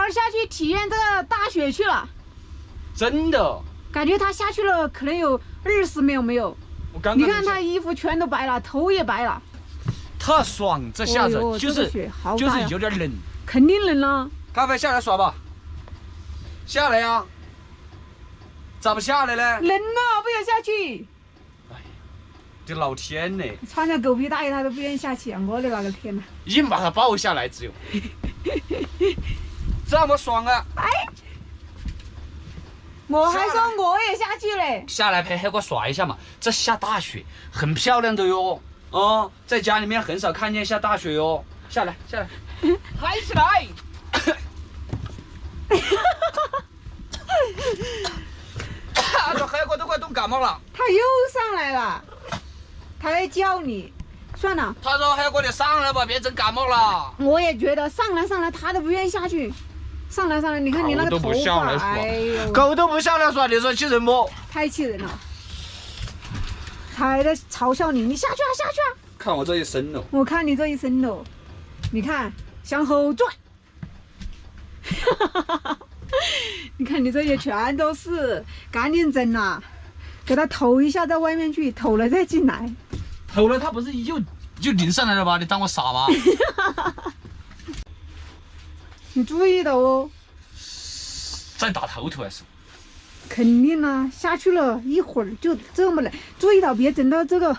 儿下去体验这个大雪去了。真的，感觉他下去了可能有20秒没有。我刚刚你看他衣服全都白了，头也白了。特爽，这下子就是雪好大就是有点冷。肯定冷了。咖啡下来耍吧，下来呀。咋不下来呢？冷了，不想下去。这老天呢！穿着狗皮大衣，他都不愿意下去啊！我的那个天哪！硬把他抱下来，只有这么爽啊！哎，我还说我也下去嘞。下来陪黑哥耍一下嘛，这下大雪很漂亮的哟。哦，在家里面很少看见下大雪哟。下来，下来，嗨起来！这黑哥都快冻感冒了。他又上来了，他在叫你。算了，他说黑哥你上来吧，别整感冒了。我也觉得上来，他都不愿意下去。上来，你看你那个头发，哎呦，狗都不下来耍，你说气人不？太气人了。他还在嘲笑你，你下去啊，下去啊！看我这一身哦。我看你这一身哦，你看向后转。你看你这些全都是，赶紧整啊！给他投一下到外面去，投了再进来。投了他不是就淋上来了吧？你当我傻吗？你注意的哦。再打头还是？肯定啊，下去了一会儿就这么冷，注意到别整到这个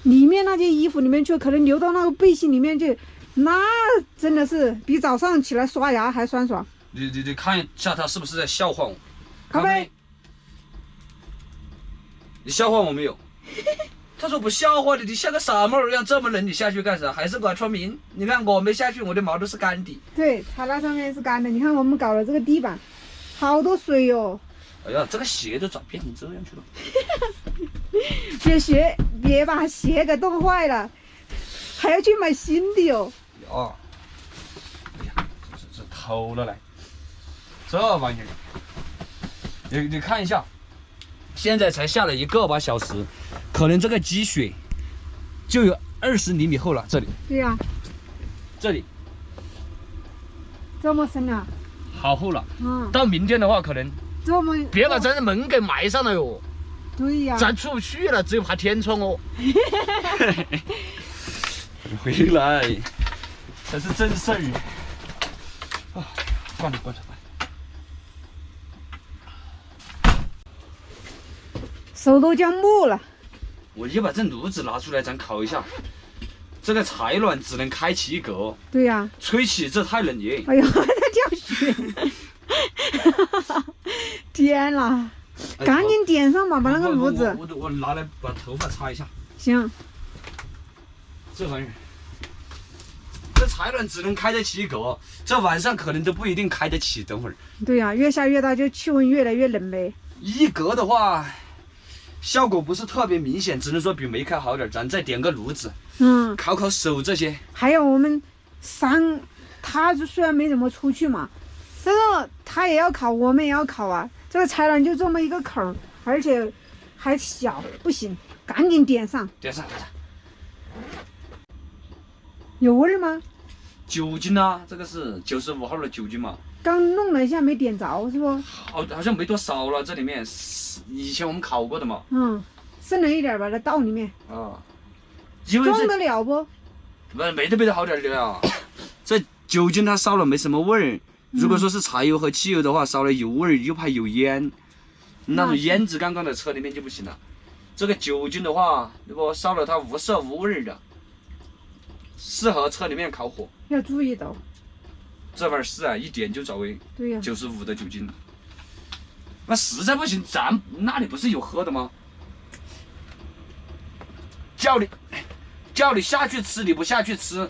里面那件衣服里面去，可能流到那个背心里面去，那真的是比早上起来刷牙还酸爽。你看一下他是不是在笑话我？咖啡，你笑话我没有？他说不笑话你，你像个傻帽一样，这么冷你下去干啥？还是给我穿棉。你看我没下去，我的毛都是干的。对，它那上面是干的。你看我们搞了这个地板，好多水哟。哎呀，这个鞋都咋变成这样去了？别把鞋给冻坏了，还要去买新的哟。啊！哎呀，这偷了来，这玩意儿，你看一下，现在才下了1个把小时，可能这个积雪就有20厘米厚了。这里，对呀，这里这么深啊？好厚了。嗯，到明天的话，可能这么别把咱门给埋上了哟。对呀，咱出不去了，只有爬天窗哦。回来才是正事儿。啊，关了。手都僵木了。我就把这炉子拿出来，咱烤一下。这个采暖只能开启1格。对呀，吹起这太冷耶。哎呀，还在掉雪。天啦！赶紧点上吧，把那个炉子。我拿来把头发擦一下。行。这玩意儿，这采暖只能开得起1格，这晚上可能都不一定开得起。等会儿。对呀，越下越大，就气温越来越冷呗。1格的话，效果不是特别明显，只能说比没开好点。咱再点个炉子，烤手这些。还有我们他虽然没怎么出去嘛，但是他也要烤，我们也要烤啊。这个采暖就这么一个口，而且还小，不行，赶紧点上。点上。有味儿吗？酒精啊，这个是95号的酒精嘛。刚弄了一下没点着是不？好像没多少了，这里面以前我们烤过的嘛。剩了一点，把它倒里面。啊，装得了不？没得好点的呀。这酒精它烧了没什么味儿，如果说是柴油和汽油的话，烧了有味儿，又怕有烟，那种烟子刚刚的车里面就不行了。这个酒精的话，如果烧了它无色无味的，适合车里面烤火。要注意的。这玩意儿是啊，一点就着味。对呀。95的酒精。那实在不行，咱那里不是有喝的吗？叫你下去吃，你不下去吃，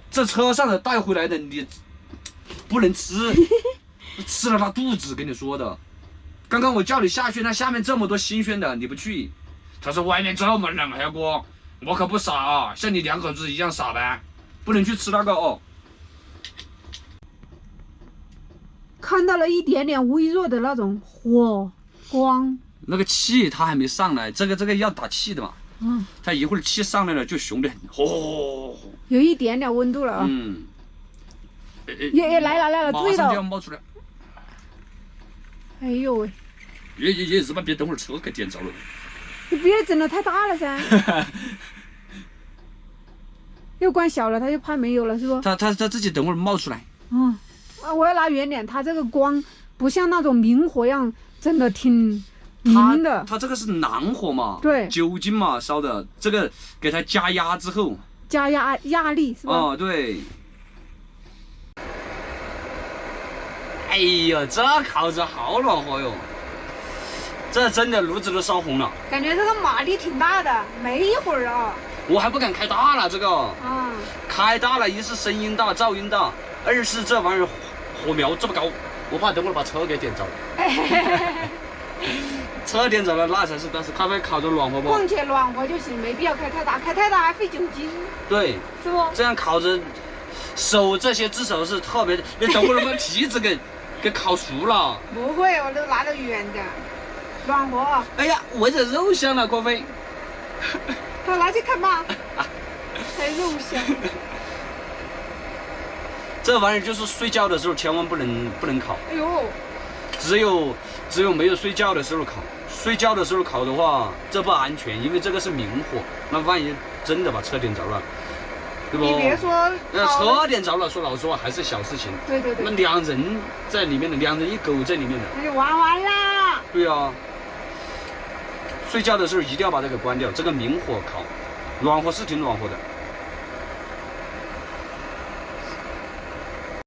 这车上的带回来的你不能吃，吃了拉肚子。跟你说的，刚刚我叫你下去，那下面这么多新鲜的，你不去。他说外面这么冷，黑哥，我可不傻啊，像你2口子一样傻呗，不能去吃那个哦。看到了一点点微弱的那种火光，那个气它还没上来，这个要打气的嘛。它一会儿气上来了就熊得很，有一点点温度了啊。也来了，注意到马上就要。冒出来。哎呦喂，也是把别等会儿车给点着了。你别整得太大了噻。又关小了，它就怕没有了，是不？它自己等会儿冒出来。嗯，我要拿远点，它这个光不像那种明火一样，真的挺明的。它这个是南火嘛，对，酒精嘛烧的，这个给它加压之后，加压力是吧？哦，对。哎呀，这烤着好暖和哟！这真的炉子都烧红了，感觉这个马力挺大的，没一会儿啊。我还不敢开大了，这个啊，开大了，一是声音大、噪音大，二是这玩意儿火苗这么高，我怕等会儿把车给点着了。车点着了，那才是，但是咖啡烤着暖和不？况且暖和就行，没必要开太大，开太大还费酒精，对，是不？这样烤着，手这些至少是特别，你等会儿把皮子给烤熟了。不会，我都拿得远的，暖和。哎呀，闻着肉香了，郭飞。好，拿去看吧，还肉香。这玩意儿就是睡觉的时候千万不能烤，哎呦，只有没有睡觉的时候烤。睡觉的时候烤的话，这不安全，因为这个是明火，那万一真的把车点着了，对不？你别说，那车点着了，说老实话还是小事情。对对对，那两人在里面的，两人一狗在里面的，那就玩完啦。对啊。睡觉的时候一定要把这个关掉，这个明火烤，暖和是挺暖和的。